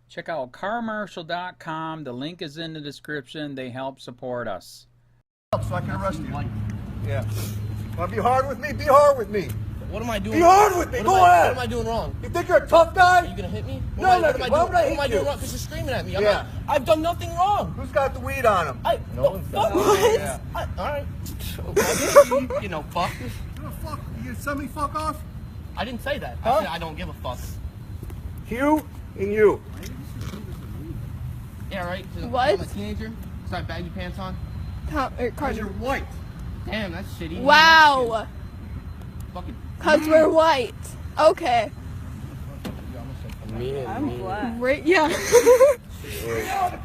Check out carmarshal.com. The link is in the description. They help support us. So I can arrest you. Yeah. Want to be hard with me? Be hard with me. What am I doing? Be hard with me. Go ahead. What am I doing wrong? You think you're a tough guy? Are you gonna hit me? No, what am I doing? Why would I hit What am I doing you? wrong? Because you're screaming at me. Yeah. I've done nothing wrong. Who's got the weed on him? No one's got What? Yeah. All right. You know, fuck. Fuck. You send me fuck off? I didn't say that. Huh? I said I don't give a fuck. You and you. Yeah, right. What? I'm a teenager. So I have baggy pants on. Because you're white. Damn, that's shitty. Wow. Fucking. Cause we're white. Okay. I'm black. Right? Yeah.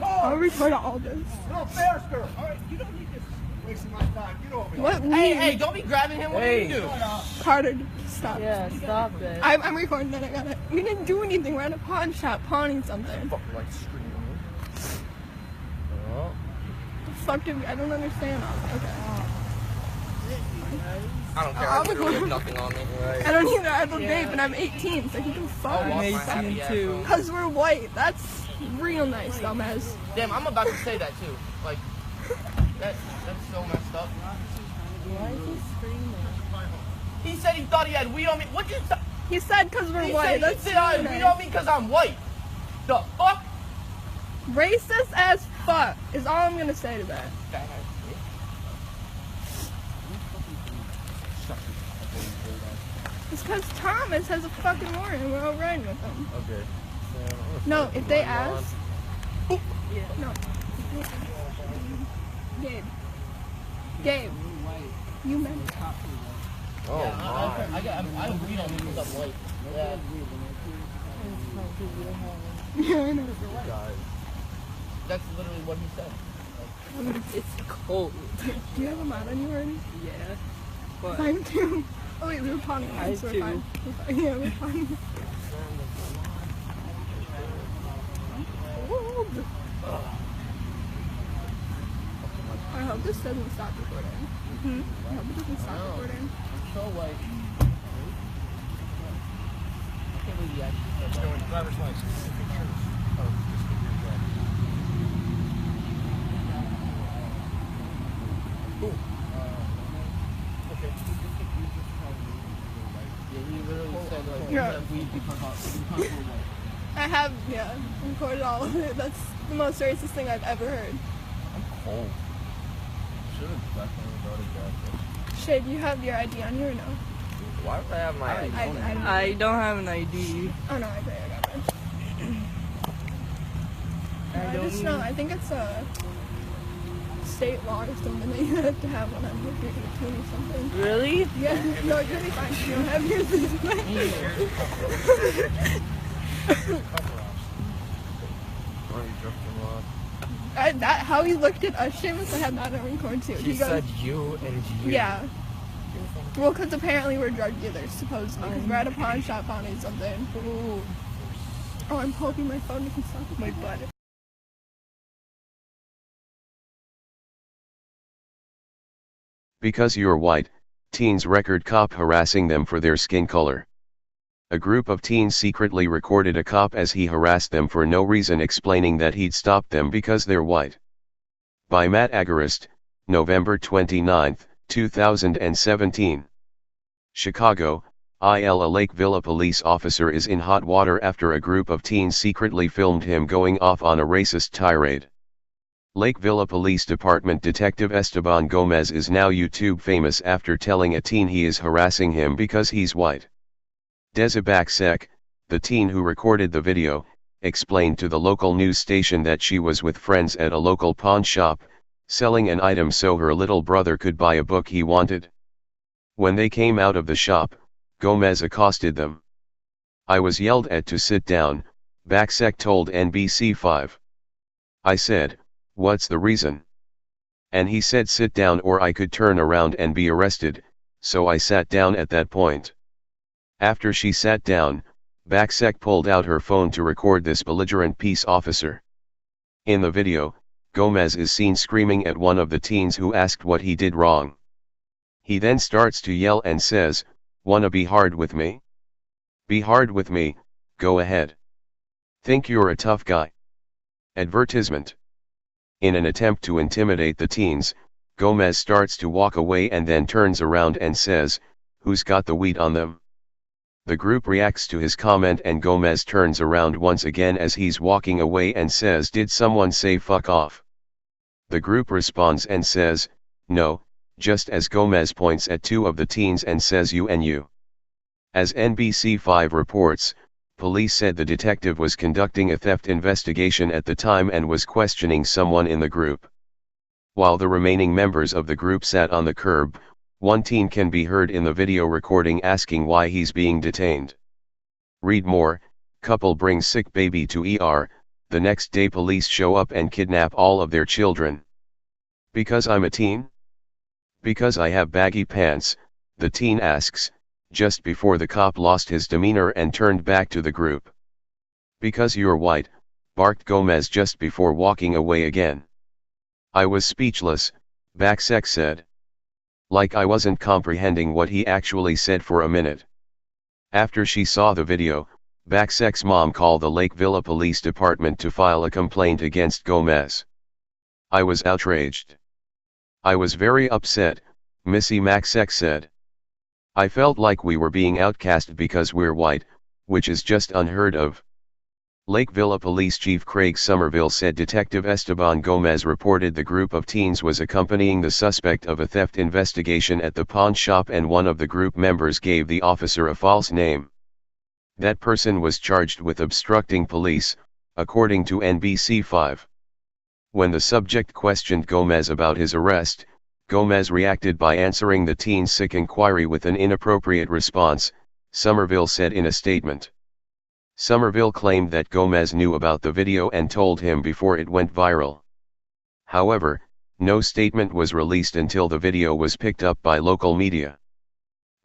I'll record all this. No, faster. All right, you don't need this wasting my time. Get over here. What? Hey, don't be grabbing him. What did you do? Carter, stop. Yeah, stop it. I'm recording it. I got it. We didn't do anything. We're at a pawn shop pawning something. Fucking like screaming. The fuck did we? I don't understand. Okay. I don't care. I literally have nothing on me. I don't either. I don't vape, and I'm 18, so you can fuck. I'm 18 too. Cause we're white. That's real nice, dumbass. Damn, I'm about to say that too. Like, that's so messed up. Why is he screaming? He said he thought he had weed on me. What you? He said cause we're He white. said That's he said I had really weed nice. on me because I'm white. The fuck? Racist as fuck is all I'm gonna say to that. It's because Thomas has a fucking warrant and we're all riding with him. Okay. No, if they ask. No. Gabe. Gabe. You meant it. Oh, I have weed on me because I'm white. Yeah. Yeah, I know. That's literally what he said. It's cold. Do you have a mod on you already? Yeah. But Mine too. Oh wait, we were pawning mine, so we're too. fine. We're fine. Yeah, we're fine. I hope this doesn't stop recording. I hope it doesn't stop recording. So white. I can't believe he actually said that. Showing driver's license. Oh, just give your job. Cool. Okay. Yeah, he literally said like, Yeah. you have weed because we're white. I have, yeah, recorded all of it. That's the most racist thing I've ever heard. I'm cold. Should have definitely brought it back. Shay, do you have your ID on you or no? Why would I have my ID? I don't have an ID. Oh no, I got mine. I don't just know, I think it's a state law or something that you have to have one on your 18 or something. Really? Yeah, no, you're really fine. You don't have yours. This is fine. That how he looked at us, Seamus, I had that on record too. He said you and you. Yeah. Well, because apparently we're drug dealers, supposedly. Because we're at a pawn shop finding something. Ooh. Oh, I'm hoping my phone can stop with my butt. Because you're white, teens record cop harassing them for their skin color. A group of teens secretly recorded a cop as he harassed them for no reason, explaining that he'd stopped them because they're white. By Matt Agarist, November 29, 2017. Chicago, IL. A Lake Villa police officer is in hot water after a group of teens secretly filmed him going off on a racist tirade. Lake Villa Police Department Detective Esteban Gomez is now YouTube famous after telling a teen he is harassing him because he's white. Desibaksek, the teen who recorded the video, explained to the local news station that she was with friends at a local pawn shop, selling an item so her little brother could buy a book he wanted. When they came out of the shop, Gomez accosted them. "I was yelled at to sit down," Baksek told NBC5. "I said, 'What's the reason?' And he said sit down or I could turn around and be arrested, so I sat down at that point." After she sat down, Baksek pulled out her phone to record this belligerent peace officer. In the video, Gomez is seen screaming at one of the teens who asked what he did wrong. He then starts to yell and says, "Wanna be hard with me? Be hard with me, go ahead." Think you're a tough guy. Advertisement. In an attempt to intimidate the teens, Gomez starts to walk away and then turns around and says, "Who's got the weed on them?" The group reacts to his comment and Gomez turns around once again as he's walking away and says, "Did someone say fuck off?" The group responds and says, "No," just as Gomez points at two of the teens and says, "You and you." As NBC5 reports, police said the detective was conducting a theft investigation at the time and was questioning someone in the group. While the remaining members of the group sat on the curb, one teen can be heard in the video recording asking why he's being detained. Read more. Couple brings sick baby to ER, the next day police show up and kidnap all of their children. Because I'm a teen? Because I have baggy pants, the teen asks, just before the cop lost his demeanor and turned back to the group. Because you're white, barked Gomez just before walking away again. I was speechless, Baksek said. Like I wasn't comprehending what he actually said for a minute. After she saw the video, Baksek's mom called the Lake Villa Police Department to file a complaint against Gomez. I was outraged. I was very upset, Missy Baksek said. I felt like we were being outcast because we're white, which is just unheard of. Lake Villa Police Chief Craig Somerville said Detective Esteban Gomez reported the group of teens was accompanying the suspect of a theft investigation at the pawn shop and one of the group members gave the officer a false name. That person was charged with obstructing police, according to NBC5. When the subject questioned Gomez about his arrest, Gomez reacted by answering the teen's sick inquiry with an inappropriate response, Somerville said in a statement. Somerville claimed that Gomez knew about the video and told him before it went viral. However, no statement was released until the video was picked up by local media.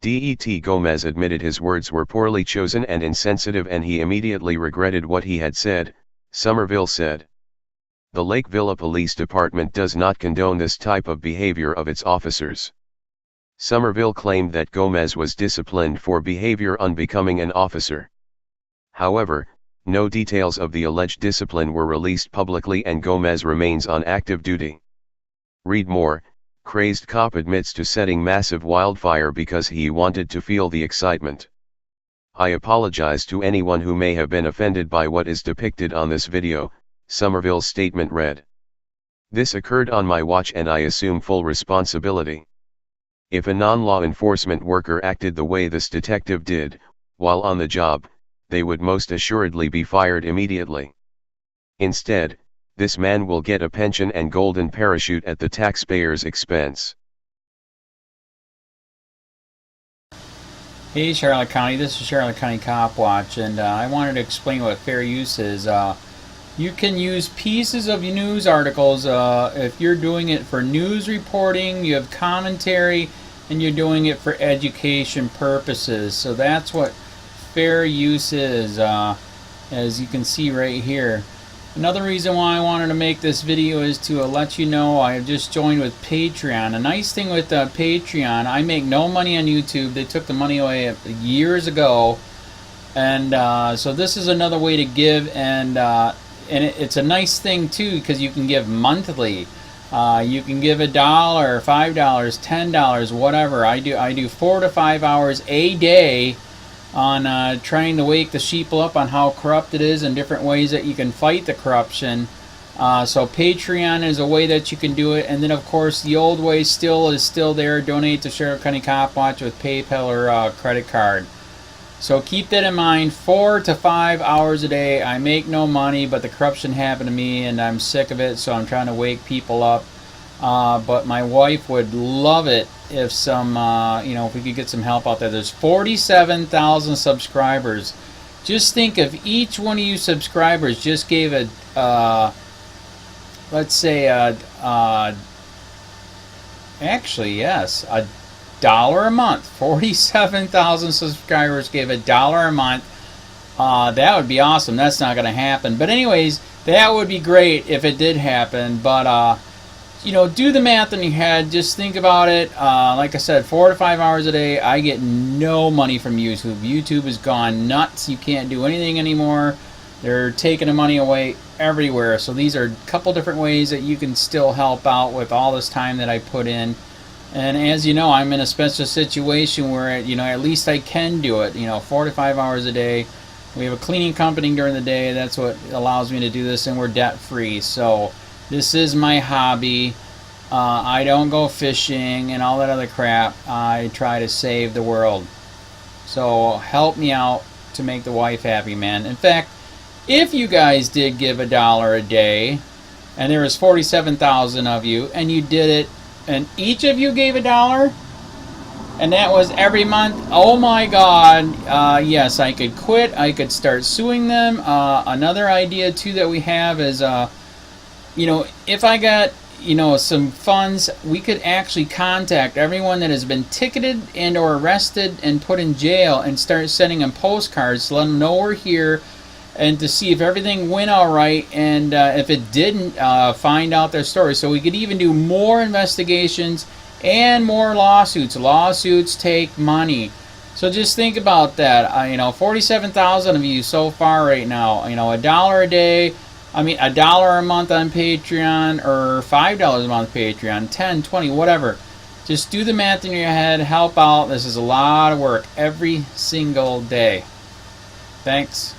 Det Gomez admitted his words were poorly chosen and insensitive and he immediately regretted what he had said, Somerville said. The Lake Villa Police Department does not condone this type of behavior of its officers. Somerville claimed that Gomez was disciplined for behavior unbecoming an officer. However, no details of the alleged discipline were released publicly and Gomez remains on active duty. Read more. Crazed cop admits to setting massive wildfire because he wanted to feel the excitement. I apologize to anyone who may have been offended by what is depicted on this video, Somerville's statement read. This occurred on my watch and I assume full responsibility. If a non-law enforcement worker acted the way this detective did, while on the job, they would most assuredly be fired immediately. Instead, this man will get a pension and golden parachute at the taxpayer's expense. Hey Charlotte County, this is Charlotte County Cop Watch, and I wanted to explain what fair use is. You can use pieces of news articles if you're doing it for news reporting, you have commentary, and you're doing it for education purposes. So that's what fair use is, as you can see right here. Another reason why I wanted to make this video is to let you know I just joined with Patreon. A nice thing with Patreon, I make no money on YouTube. They took the money away years ago, and so this is another way to give, and it's a nice thing too because you can give monthly. You can give $1, $5, $10, whatever. I do 4 to 5 hours a day on trying to wake the sheeple up on how corrupt it is and different ways that you can fight the corruption. So Patreon is a way that you can do it, and then of course the old way is still there. Donate to Sheriff County Cop Watch with PayPal or credit card. So keep that in mind. 4 to 5 hours a day. I make no money, but the corruption happened to me and I'm sick of it, so I'm trying to wake people up. But my wife would love it if if we could get some help out there. There's 47,000 subscribers. Just think if each one of you subscribers just gave let's say actually yes, $1 a month. 47,000 subscribers gave $1 a month. That would be awesome. That's not going to happen. But anyways, that would be great if it did happen. But do the math in your head. Just think about it. Like I said, 4 to 5 hours a day. I get no money from YouTube. YouTube has gone nuts. You can't do anything anymore. They're taking the money away everywhere. So these are a couple different ways that you can still help out with all this time that I put in. And as you know, I'm in a special situation where, at least I can do it, 4 to 5 hours a day. We have a cleaning company during the day. That's what allows me to do this, and we're debt free. So this is my hobby. I don't go fishing and all that other crap. I try to save the world. So help me out to make the wife happy, man. In fact, if you guys did give $1 a day, and there was 47,000 of you, and you did it, and each of you gave $1, and that was every month, oh my God, yes, I could quit. I could start suing them. Another idea too that we have is, if I got some funds, we could actually contact everyone that has been ticketed and or arrested and put in jail and start sending them postcards to let them know we're here, and to see if everything went all right, and if it didn't, find out their story. So we could even do more investigations and more lawsuits. Lawsuits take money. So just think about that. 47,000 of you so far right now. $1 a day. $1 a month on Patreon, or $5 a month Patreon, 10, 20, whatever. Just do the math in your head, help out. This is a lot of work every single day. Thanks.